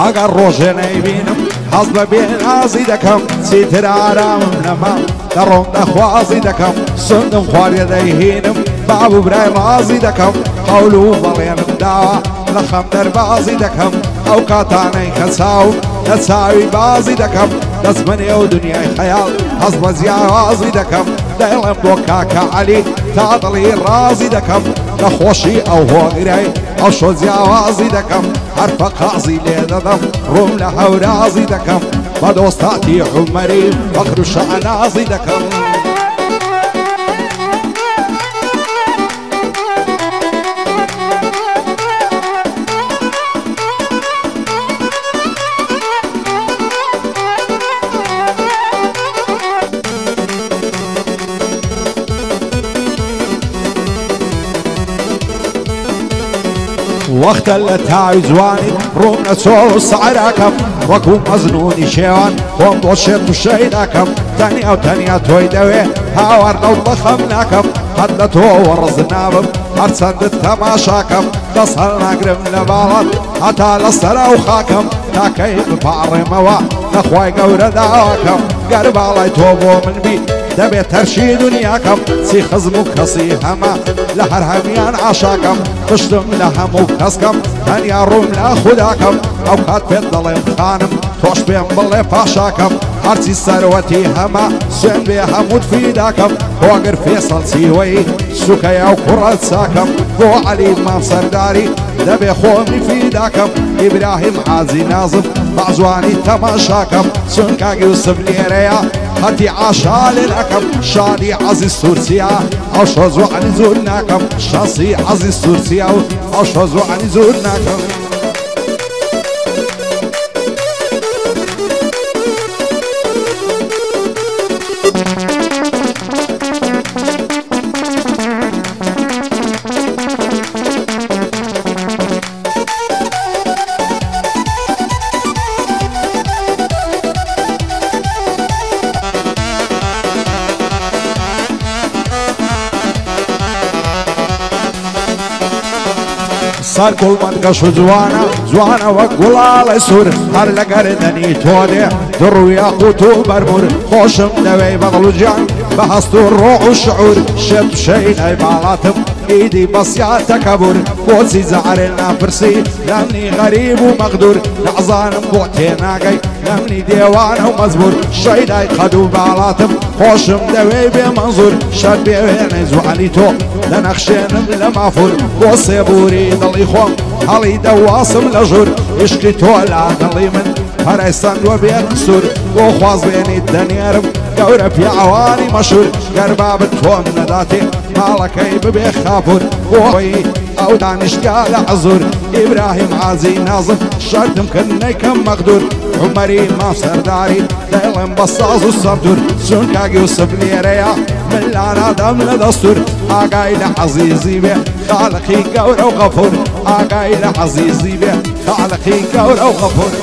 ئەگەر ڕۆژێ نەیبینم حەز بە بێنازی دەکەم چیتر ئارامم نەما دەڕۆم دەخوازی دەکەم سندم خوارێ دەیهێنم بابوو برای ڕازی دەکەم هەوڵ و بەڵێنم داوە لە خەم دەربازی دەکەم ئەو کاتانەی کە چاوم لە چاوی بازی دەکەم دەست بنێ و دنیای خەیاڵ هەز بە جیاوازی دەکەم دەڵێم بۆ کاکە عەلی تا دڵی ڕازی دەکەم لە خۆشی ئەو هۆگرەی ئەو شۆ جیاوازی دەکەم هەرفە قازی لێ دەدەم ڕووم لە هەورازی دەکەم بە دۆستاتی عومەری فەخر و شەعنازی دەکەم وەختە لە تاوی جوانی ڕووم نەچۆڵ و سەعراکەم وەکو مەزنونی شێوان خۆم بۆ شێت و شەی داکەم تەنیا و تەنیا تۆی دەوێ هاوار نەو بەخەم ناکەم هەر لە تۆ وەڕز نابم هەرچەندت تەماشاکەم دەست هەڵ ناگرم لە باڵات هەتا لە سەرا و خاکەم تاکەی بپاڕێمەوە نەخوای گەورە داواکەم گەر باڵای تۆ بۆ من بی دەبێت تەرشی دنیاکەم چی خزم و کەسی هەمە لە هەر هەمیان عاشاکەم پشتم لە هەموو کەسکەم تەنیا ڕووم لە خوداکەم ئەو کات پێت دەڵێم خانم تۆش پێم بڵێ پاشاکەم هەرچی سەروەتی هەمە سوێن بێ هەمووت فیداکەم بۆگەر فێسەڵ چیوەی سوکەیە و کوڕەت چاکەم بۆ عەلی مام سەرداری دەبێ خۆمی فیداکەم ئیبراهیم حاجی نازم بەعجوانی تەماشاکەم چونکە یوسف لێرەیە هەتی عاشا لێ ناکەم شادی عەزیز تورکیا ئەو شۆ جوانی زۆر ناکەم شانسی عەزیز تورکیا و ئەو شۆ جوانی زۆر ناکەم سەر گوڵمەنگەش و جوانە وەک گوڵاڵی سوور هەر لە گەردەنی تۆ دێ دڕ و یاقوت و بەرمور خۆشم دەوێی بەدڵ و جیان بە هەست و ڕۆح و شعور شێت شەینەی باڵاتم ئیدی بەسیات تەکەبور بۆچی جەعرێ ناپرسی لەمنی غەریب و مەغدور نەعزانم بۆ تێناگەی لەمنی دێوانە و مەزبور شەیدای قەد و باڵاتم خۆشم دەوێی بێ مەنزور شەر بێوێنەی جوانی تۆ لە نەخشێنم لە مافور بۆ سێبوری دڵی خۆم هەڵی دەواسم لە ژوور عشقی تۆ لا دڵی من پەرەیسەندوە بێ قسوور بۆ خوازبێنیت دەنێرم گەورە پیاوانی مەشهور گەر بابت تۆم نەداتێ ماڵەکەی ببێ خاپور بۆی ئەو دانیشتیا لە عەزور ئیبراهیم حاجی نازم شەرتم کردنەی کەم مەغدور عومەری مام سەرداری دەڵێم بە ساز و سەردور چونکە یوسف لێرەیە من لا نادەم لە دەستور ئاگای لە عەزیزی بێ خالقی گەورە و غەفور ئاگای لە عەزیزی بێ خالقی گەورە و غەفور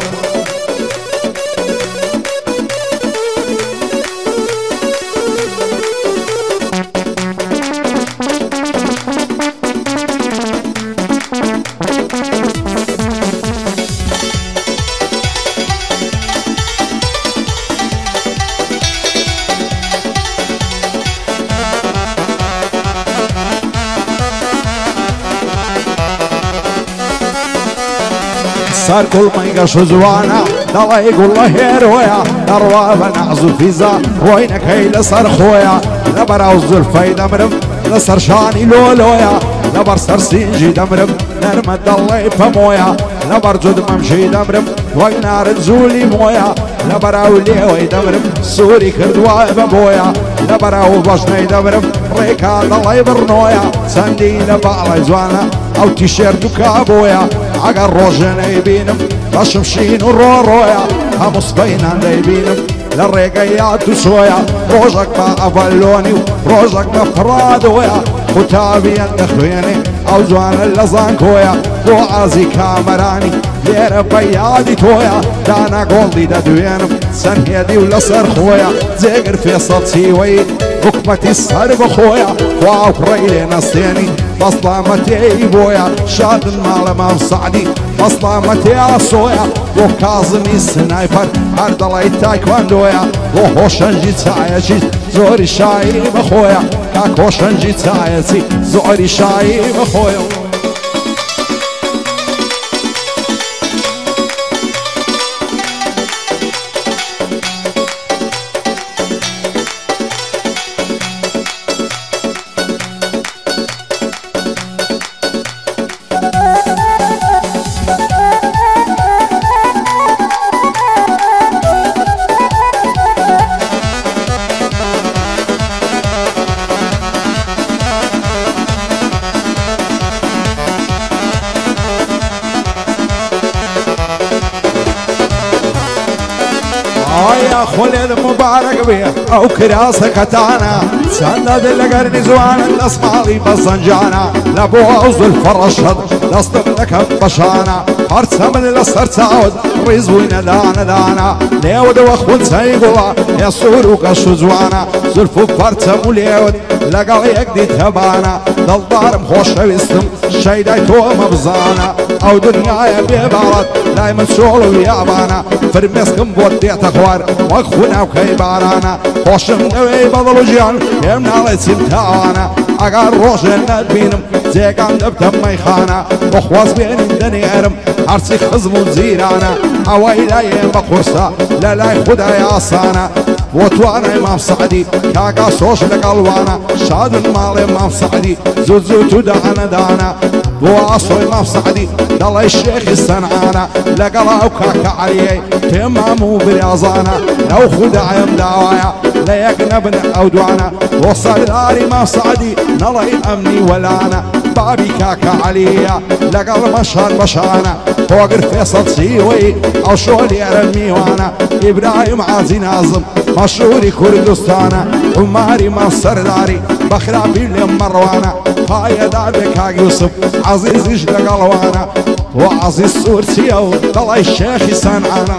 سەر گوڵمەنگەش و جوانە دەڵێی گوڵە هێرۆیە دەڕوا بە نەعز و فیزا ڕۆینەکەی لەسەر خۆیە لەبەراو زولفەی دەمرم لەسەر شانی لۆلۆیە لەبەر سەر سینجی دەمرم نەرمە دەڵێی پەمۆیە لەبەر جودمەمشی دەمرم وەک نارت جوولی مۆیە لەبەراو لێوەی دەمرم سووری کردووە بە بۆیە لەبەراو بەشنەی دەمرم ڕێکا دەڵێی بڕنۆیە چەندی لە باڵای جوانە ئەو تیشێرت و کابۆیە ئەگەر ڕۆژێ نەیبینم بەشم شین و ڕۆڕۆیە هەموو سبەینان دەیبینم لە ڕێگەی یاد و سۆیە ڕۆژێک بە ئەڤەلۆنی و ڕۆژێک بە پڕادۆیە قوتابیان دەخوێنێ ئەو جوانە لە زانکۆیە بۆ ئازی کامەرانی لێرە بە یادی تۆیە دانا گۆڵی دەدوێنم سەرهێدی و لەسەر خۆیە جێگر فێسەڵ چیوەی حکومەتی سەر بەخۆیە خوا و پڕەی لێ نەستێنی بەسڵامەتێی بۆیە شادن ماڵە مام سعدی بەسڵامەتێ ئاسۆیە بۆ کازمی سنایپەر هەر دەڵی تایکواندۆیە بۆ هۆشەنجی چایەکی زۆری شایی بەخۆیە کاک هۆشەنجی چایەکی زۆری شایی بەخۆیە خولد مبارك بيه او كراسة كتانا سند لقرني زوانا الاسمالي بزنجانا لابو عوز الفرشد لصدق بشانا فرسم للصر تعود ريزوين دانا دانا ليود واخون سيقولا يصورو قشو زوانا زلفو فرسم ليود لقل يقدي تبانا دلدارم خوش ويستم شيداي تو مبزانا او دنيا بيبارد لا يمسولو يابانا فرمسكم بودي تخوار وخونا وكي بارانا خوشم نوي بضلو جيان يمنا لسيم تاوانا اقار روشن ندبينم زيقان دبتم ميخانا وخواز بين دنيرم عرسي خزمو زيرانا اويلاي بقرصا لالاي خدا ياسانا وتوانا امام سعدي كاكا صوش لقلوانا شاد المال امام سعدي زوزو دانا دانا بواصو امام سعدي دالي الشيخ السنعانا لقلاو كاكا عليي تمامو برياضانا لو خدع يمداوايا لا يقنبن او دوانا وصل دار امام سعدي نلاي امني ولانا بابي كاكا عليا لقل مشهر بشانا فوقر فيصل سيوي او شولي ارمي وانا ابراهيم عازي نازم مشهوري كردستانا عماري مصر داري بخرابي لهم مروانة هاي دابك هاك يوسف عزيز يجلق الوانا وعزيز سورسيا طلع الشيخ سنعانا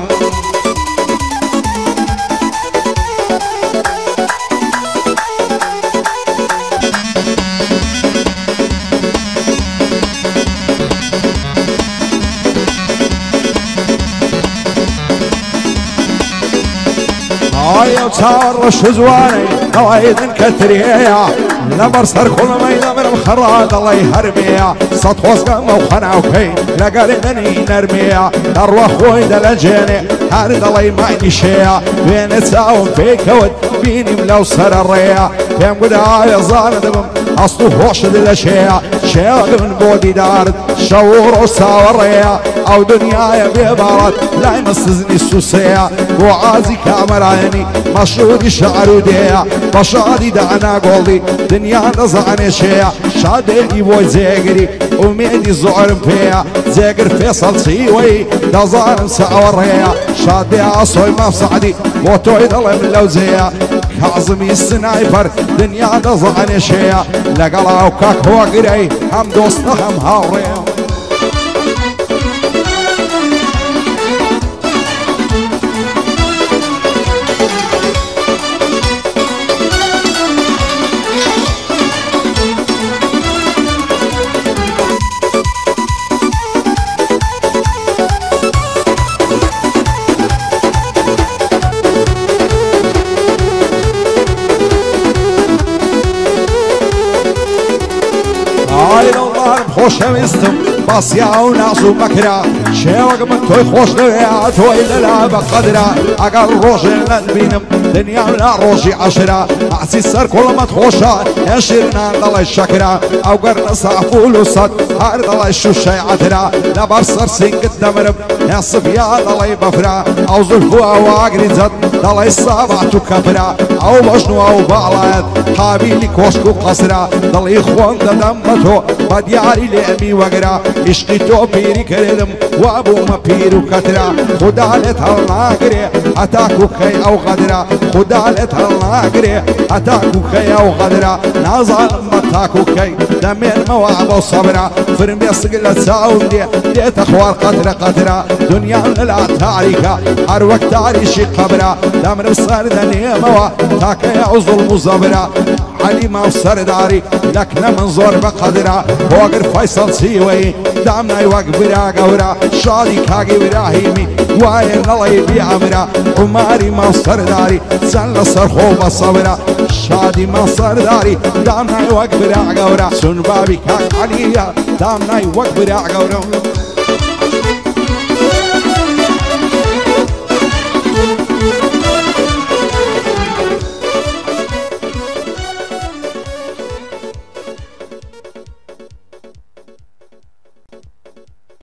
هاي وصار شزواني قوايد كتريا لمر سر كل ما يدمر مخراد الله يهرميا سطوس قام وخنا وكي لقالني نرميا اروح خويد لجيني هارد الله يمعني شيا بين تساوم في كود بيني ملو سر الريا يم قد يا ظالم اصله هوش للشيا شيا من بودي دارد شعور وساوريا او دنيا بيبارد لا يمسزني السوسيا وعازي كامراني مشهور شعر وديا بشادي دعنا قولي دنيا نزعني شيا شادي بوي زيقري وميدي زعرم فيا زيقر فيصل سيوي دزارم ساوريا شادي عصوي مفسعدي موتوي ظلم اللوزيا كاظمي السنايبر دنيا نزعني شيا لقلاو كاك هو قري هم دوستنا هم هاوريا خوشویستم باسیا و نازو مکرا شیوگ من توی خوش نویا توی للا بقدرا اگر روشی ندبینم دنیا لا روشی عشرا عسی سر کلمت خوشا یشیرنا دلای شکرا او گر نصافول و صد هر دلای شوشی عطرا لبر سر سنگت دمرم یصف یا دلای بفرا او زلفو او آگری زد دلای صابعتو کبرا او بجنو او بالاید حابیلی کوشکو قصرا دلای خوان دمتو بدیاری لأمي وقرا عشقي تو بيري كردم وابو ما بيرو كترا خدا لتهالناقري اتاكو كي او غدرا خدا لتهالناقري اتاكو كي او غدرا نازال متاكو كي دمين مواب وصبرا فرم يسقل تساوم ديت اخوار قدره قدره دنيا لا تاريكا هر وقت تاريشي قبره دامر بسردني موا تاكا يعوز المزبره علي ما سرداري لكن من زور بقدره وقر فيصل سيوي دامنا يوقف برا قورا شادي كاقي براهيمي وين الله يبيع عمره عماري ما سرداري سن صرخو بصبره شادي ما سرداري دامنا يوقف برا قورا سن بابي كاك عليا دامنا يوقف برا قورا